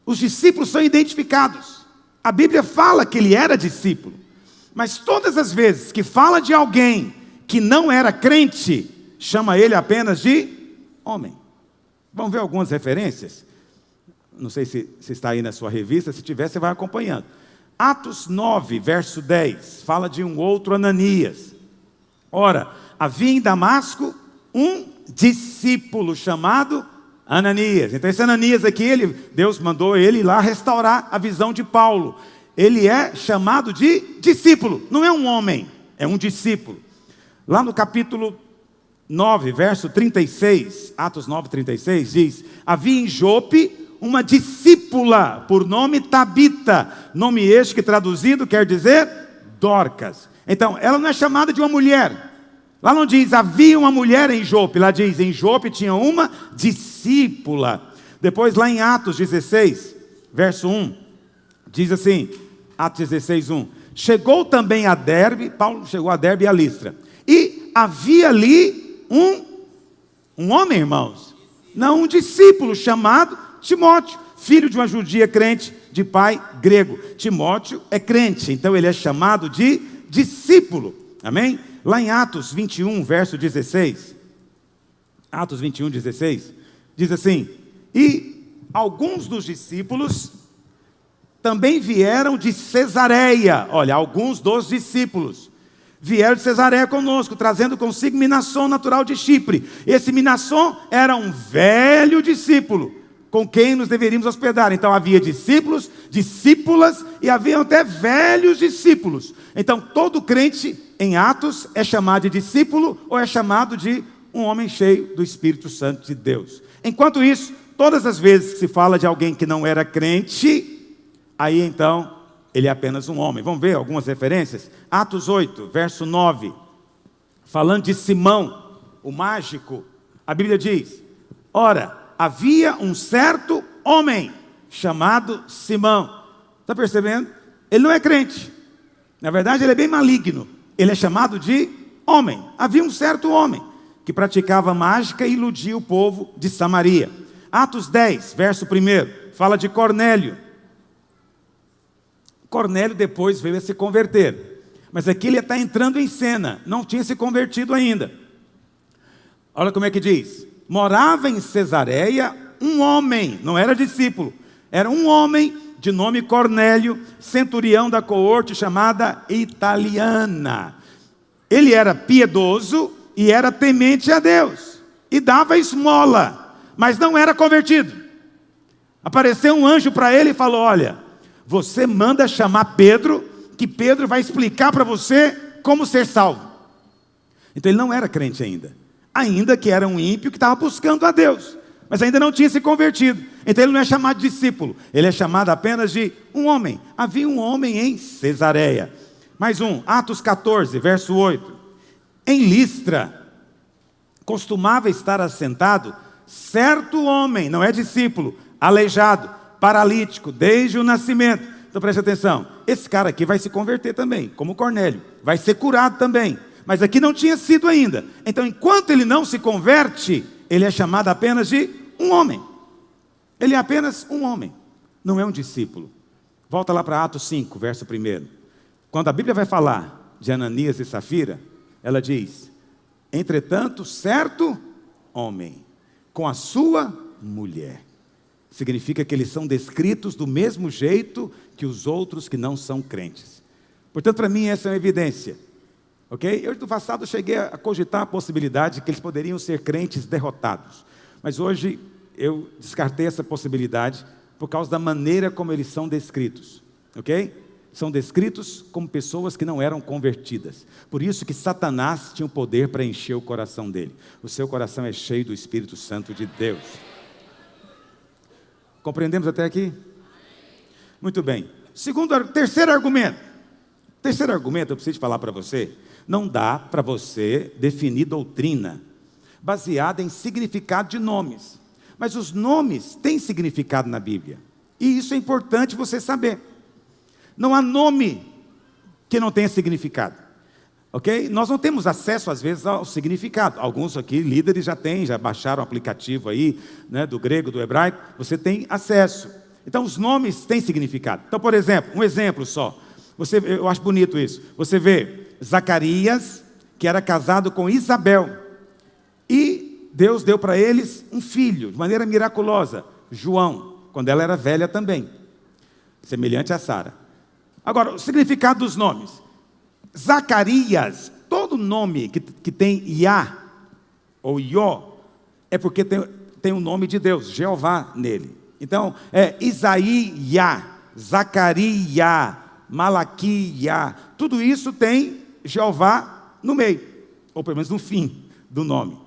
os discípulos são identificados. A Bíblia fala que ele era discípulo. Mas todas as vezes que fala de alguém que não era crente, chama ele apenas de homem. Vamos ver algumas referências? Não sei se está aí na sua revista, se tiver, você vai acompanhando. Atos 9, verso 10, fala de um outro Ananias. Ora, havia em Damasco um discípulo chamado Ananias. Então esse Ananias aqui, Deus mandou ele ir lá restaurar a visão de Paulo. Ele é chamado de discípulo, não é um homem, é um discípulo. Lá no capítulo 9, verso 36, Atos 9, 36, diz: havia em Jope uma discípula, por nome Tabita, nome este que traduzido quer dizer Dorcas. Então, ela não é chamada de uma mulher. Lá não diz, havia uma mulher em Jope, lá diz, em Jope tinha uma discípula. Depois lá em Atos 16, verso 1, diz assim, Atos 16, 1, chegou também a Derbe, Paulo chegou a Derbe e a Listra, e havia ali um homem, irmãos, não, um discípulo chamado Timóteo, filho de uma judia crente de pai grego. Timóteo é crente, então ele é chamado de discípulo, amém? Lá em Atos 21, verso 16, Atos 21, 16, diz assim, e alguns dos discípulos também vieram de Cesareia, olha, alguns dos discípulos vieram de Cesareia conosco, trazendo consigo Minasson, natural de Chipre. Esse Minasson era um velho discípulo, com quem nos deveríamos hospedar. Então havia discípulos, discípulas e haviam até velhos discípulos. Então todo crente em Atos é chamado de discípulo ou é chamado de um homem cheio do Espírito Santo de Deus. Enquanto isso, todas as vezes que se fala de alguém que não era crente, aí então ele é apenas um homem. Vamos ver algumas referências? Atos 8, verso 9, falando de Simão, o mágico, a Bíblia diz, ora, havia um certo homem chamado Simão. Está percebendo? Ele não é crente. Na verdade, ele é bem maligno. Ele é chamado de homem. Havia um certo homem que praticava mágica e iludia o povo de Samaria. Atos 10, verso 1, fala de Cornélio. Cornélio depois veio a se converter. Mas aqui ele está entrando em cena. Não tinha se convertido ainda. Olha como é que diz. Morava em Cesareia um homem, não era discípulo, era um homem de nome Cornélio, centurião da coorte chamada Italiana. Ele era piedoso e era temente a Deus, e dava esmola, mas não era convertido. Apareceu um anjo para ele e falou, olha, você manda chamar Pedro, que Pedro vai explicar para você como ser salvo. Então ele não era crente ainda que era um ímpio que estava buscando a Deus, mas ainda não tinha se convertido. Então ele não é chamado de discípulo, ele é chamado apenas de um homem. Havia um homem em Cesareia. Mais um, Atos 14, verso 8. Em Listra, costumava estar assentado certo homem, não é discípulo, aleijado, paralítico, desde o nascimento. Então preste atenção, esse cara aqui vai se converter também, como Cornélio, vai ser curado também. Mas aqui não tinha sido ainda. Então, enquanto ele não se converte, ele é chamado apenas de um homem. Ele é apenas um homem, não é um discípulo. Volta lá para Atos 5, verso 1. Quando a Bíblia vai falar de Ananias e Safira, ela diz, entretanto, certo homem, com a sua mulher. Significa que eles são descritos do mesmo jeito que os outros que não são crentes. Portanto, para mim, essa é uma evidência. Ok? Eu no passado cheguei a cogitar a possibilidade de que eles poderiam ser crentes derrotados. Mas hoje eu descartei essa possibilidade por causa da maneira como eles são descritos. Ok? São descritos como pessoas que não eram convertidas. Por isso que Satanás tinha o poder para encher o coração dele. O seu coração é cheio do Espírito Santo de Deus. Compreendemos até aqui? Muito bem. Terceiro argumento. Terceiro argumento, eu preciso falar para você. Não dá para você definir doutrina baseada em significado de nomes. Mas os nomes têm significado na Bíblia. E isso é importante você saber. Não há nome que não tenha significado. Ok? Nós não temos acesso, às vezes, ao significado. Alguns aqui, líderes, já têm, já baixaram o aplicativo aí, né, do grego, do hebraico. Você tem acesso. Então, os nomes têm significado. Então, por exemplo, um exemplo só. Eu acho bonito isso. Você vê Zacarias, que era casado com Isabel, e Deus deu para eles um filho, de maneira miraculosa, João, quando ela era velha também, semelhante a Sara. Agora, o significado dos nomes. Zacarias, todo nome que tem Iá, ou Ió, é porque tem o nome de Deus, Jeová, nele. Então, é Isaías, Zacarias, Malaquias, tudo isso tem Jeová no meio, ou pelo menos no fim do nome.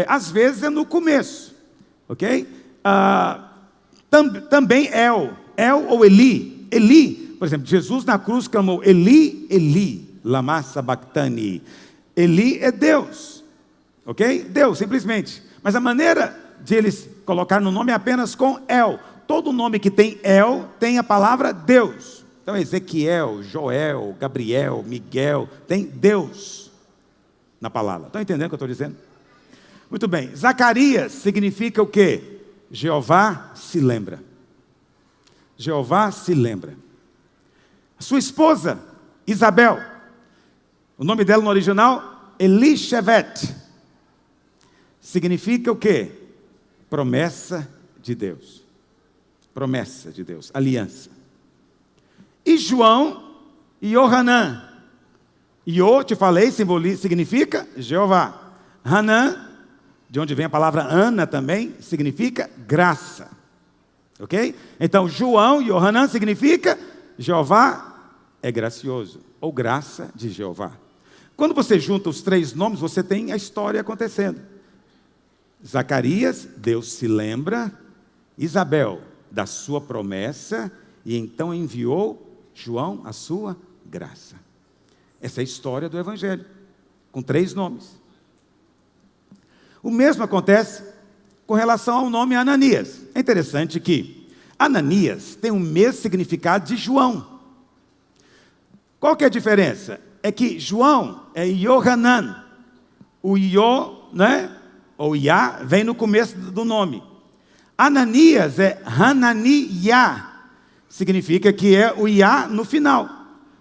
Às vezes é no começo, ok? Também El ou Eli. Eli, por exemplo, Jesus na cruz clamou, Eli, Eli, lama sabachthani. Eli é Deus, ok? Deus, simplesmente. Mas a maneira de eles colocar no nome é apenas com El. Todo nome que tem El tem a palavra Deus. Então Ezequiel, Joel, Gabriel, Miguel, tem Deus na palavra. Estão entendendo o que eu estou dizendo? Muito bem. Zacarias significa o quê? Jeová se lembra. Jeová se lembra. Sua esposa, Isabel, o nome dela no original, Elishevet, significa o quê? Promessa de Deus. Promessa de Deus, aliança. E João, Yohanan. Io, te falei, significa Jeová. Hanan, de onde vem a palavra Ana também, significa graça. Ok? Então, João, Yohanan, significa Jeová é gracioso, ou graça de Jeová. Quando você junta os três nomes, você tem a história acontecendo. Zacarias, Deus se lembra. Isabel, da sua promessa, e então enviou João a sua graça. Essa é a história do Evangelho, com três nomes. O mesmo acontece com relação ao nome Ananias. É interessante que Ananias tem o mesmo significado de João. Qual que é a diferença? É que João é Yohanan. O Io, né? Ou Iá, vem no começo do nome. Ananias é Hananiah. Significa que é o Iá no final.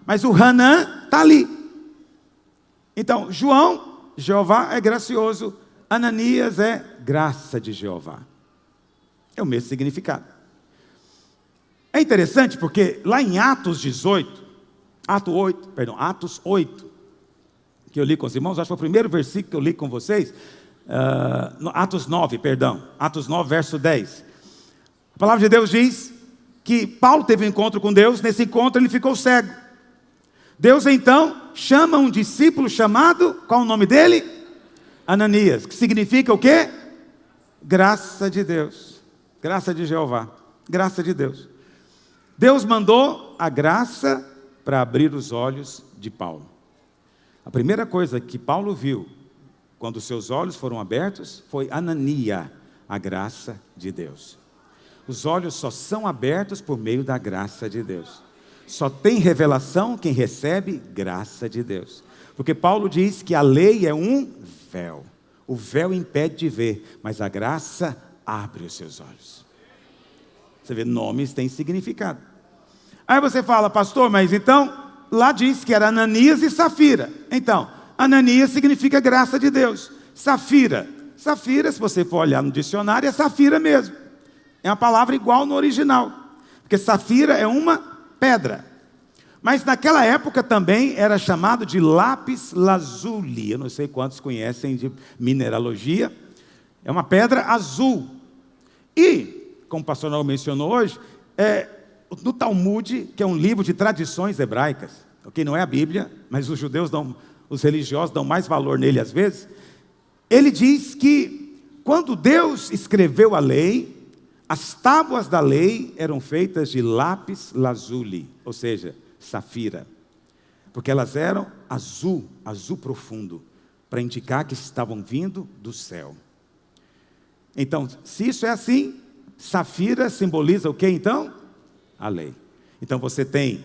Mas o Hanan está ali. Então, João, Jeová é gracioso. Ananias é graça de Jeová. É o mesmo significado. É interessante porque lá em Atos 8, que eu li com os irmãos, acho que foi o primeiro versículo que eu li com vocês, Atos 9, verso 10. A palavra de Deus diz que Paulo teve um encontro com Deus, nesse encontro ele ficou cego. Deus então chama um discípulo chamado, qual o nome dele? Ananias, que significa o quê? Graça de Deus, graça de Jeová, graça de Deus. Deus mandou a graça para abrir os olhos de Paulo. A primeira coisa que Paulo viu, quando seus olhos foram abertos, foi Ananias, a graça de Deus. Os olhos só são abertos por meio da graça de Deus. Só tem revelação quem recebe graça de Deus. Porque Paulo diz que a lei é um véu. O véu impede de ver, mas a graça abre os seus olhos. Você vê, nomes têm significado. Aí você fala, pastor, mas então, lá diz que era Ananias e Safira. Então, Ananias significa graça de Deus. Safira, se você for olhar no dicionário, é Safira mesmo. É uma palavra igual no original. Porque Safira é uma pedra. Mas naquela época também era chamado de lápis lazuli. Eu não sei quantos conhecem de mineralogia. É uma pedra azul. E, como o pastor Noel mencionou hoje, no Talmud, que é um livro de tradições hebraicas, ok? Não é a Bíblia, mas os religiosos dão mais valor nele às vezes. Ele diz que quando Deus escreveu a lei, as tábuas da lei eram feitas de lápis lazuli, ou seja, safira, porque elas eram azul profundo, para indicar que estavam vindo do céu. Então, se isso é assim, safira simboliza o que então? A lei. Então você tem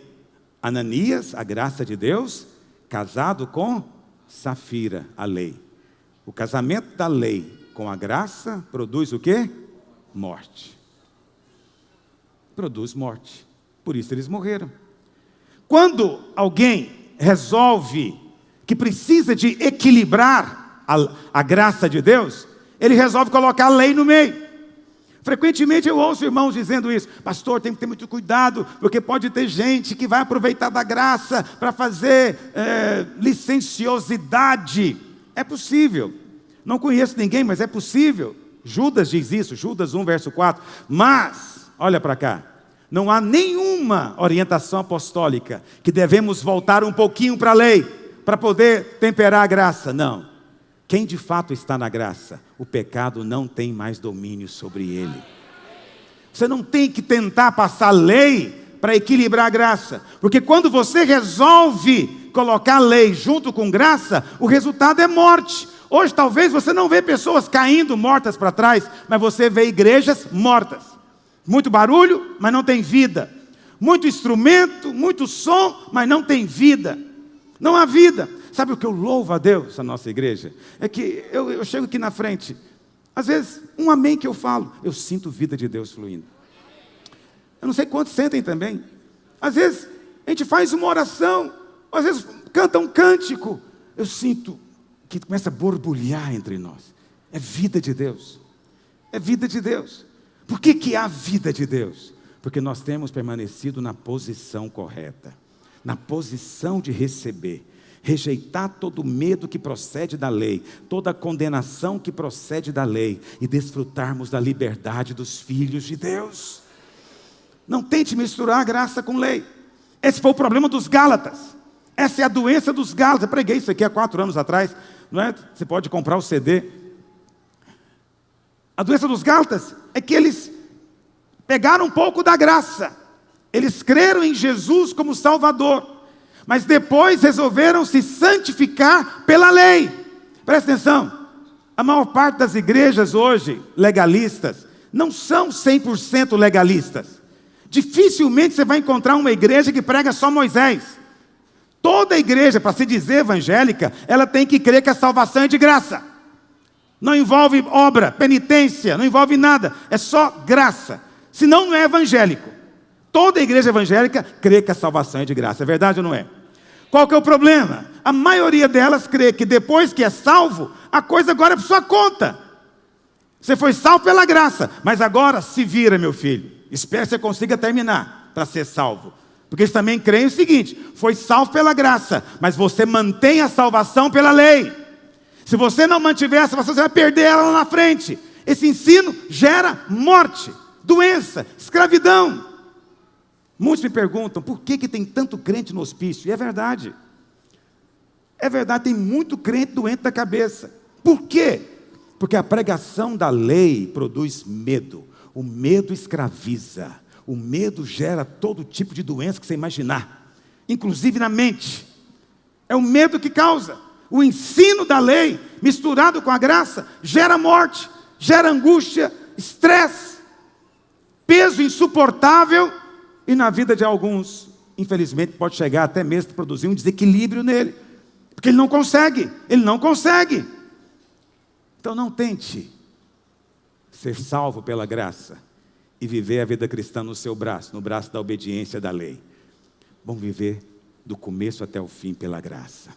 Ananias, a graça de Deus, casado com Safira, a lei. O casamento da lei com a graça produz o quê? Morte. Produz morte. Por isso eles morreram. Quando alguém resolve que precisa de equilibrar a graça de Deus, ele resolve colocar a lei no meio. Frequentemente eu ouço irmãos dizendo isso: pastor, tem que ter muito cuidado, porque pode ter gente que vai aproveitar da graça para fazer licenciosidade. É possível, não conheço ninguém, mas é possível. Judas diz isso, Judas 1, verso 4. Mas, olha para cá, não há nenhuma orientação apostólica que devemos voltar um pouquinho para a lei, para poder temperar a graça. Não. Quem de fato está na graça, o pecado não tem mais domínio sobre ele. Você não tem que tentar passar lei para equilibrar a graça, porque quando você resolve colocar lei junto com graça, o resultado é morte. Hoje talvez você não vê pessoas caindo mortas para trás, mas você vê igrejas mortas. Muito barulho, mas não tem vida. Muito instrumento, muito som, mas não tem vida. Não há vida. Sabe o que eu louvo a Deus, a nossa igreja? É que eu chego aqui na frente, às vezes, um amém que eu falo, eu sinto vida de Deus fluindo. Eu não sei quantos sentem também. Às vezes, a gente faz uma oração, às vezes, canta um cântico, eu sinto que começa a borbulhar entre nós. É vida de Deus. É vida de Deus. Por que há vida de Deus? Porque nós temos permanecido na posição correta, na posição de receber. Rejeitar todo medo que procede da lei, toda condenação que procede da lei, e desfrutarmos da liberdade dos filhos de Deus. Não tente misturar a graça com lei. Esse foi o problema dos Gálatas. Essa é a doença dos Gálatas. Eu preguei isso aqui há 4 anos atrás, não é? Você pode comprar o CD. A doença dos Gálatas é que eles pegaram um pouco da graça. Eles creram em Jesus como Salvador, mas depois resolveram se santificar pela lei. Presta atenção, a maior parte das igrejas hoje, legalistas, não são 100% legalistas. Dificilmente você vai encontrar uma igreja que prega só Moisés. Toda igreja, para se dizer evangélica, ela tem que crer que a salvação é de graça. Não envolve obra, penitência, não envolve nada, é só graça. Senão não é evangélico. Toda igreja evangélica crê que a salvação é de graça, é verdade ou não é? Qual que é o problema? A maioria delas crê que depois que é salvo, a coisa agora é por sua conta. Você foi salvo pela graça, mas agora se vira, meu filho. Espero que você consiga terminar para ser salvo. Porque eles também creem o seguinte: foi salvo pela graça, mas você mantém a salvação pela lei. Se você não mantiver a salvação, você vai perder ela lá na frente. Esse ensino gera morte, doença, escravidão. Muitos me perguntam, por que tem tanto crente no hospício? E é verdade. É verdade, tem muito crente doente da cabeça. Por quê? Porque a pregação da lei produz medo. O medo escraviza. O medo gera todo tipo de doença que você imaginar, inclusive na mente. É o medo que causa. O ensino da lei, misturado com a graça, gera morte, gera angústia, estresse, peso insuportável. E na vida de alguns, infelizmente, pode chegar até mesmo a produzir um desequilíbrio nele. Porque ele não consegue. Então não tente ser salvo pela graça e viver a vida cristã no seu braço, no braço da obediência da lei. Vamos viver do começo até o fim pela graça.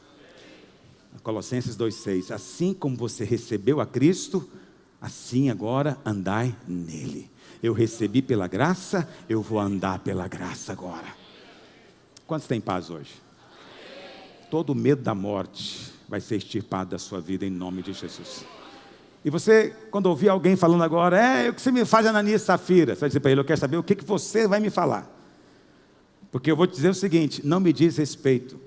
Colossenses 2,6. Assim como você recebeu a Cristo, assim agora andai nele. Eu recebi pela graça, eu vou andar pela graça agora. Quantos têm paz hoje? Todo medo da morte vai ser extirpado da sua vida em nome de Jesus. E você, quando ouvir alguém falando agora, o que você me faz, Ananias e Safira? Você vai dizer para ele, eu quero saber o que você vai me falar. Porque eu vou te dizer o seguinte, não me diz respeito.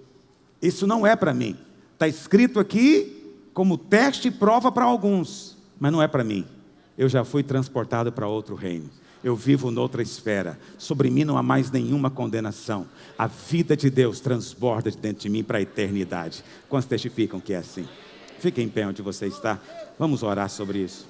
Isso não é para mim. Está escrito aqui como teste e prova para alguns, mas não é para mim. Eu já fui transportado para outro reino. Eu vivo noutra esfera. Sobre mim não há mais nenhuma condenação. A vida de Deus transborda de dentro de mim para a eternidade. Quantos testificam que é assim? Fiquem em pé onde você está. Vamos orar sobre isso.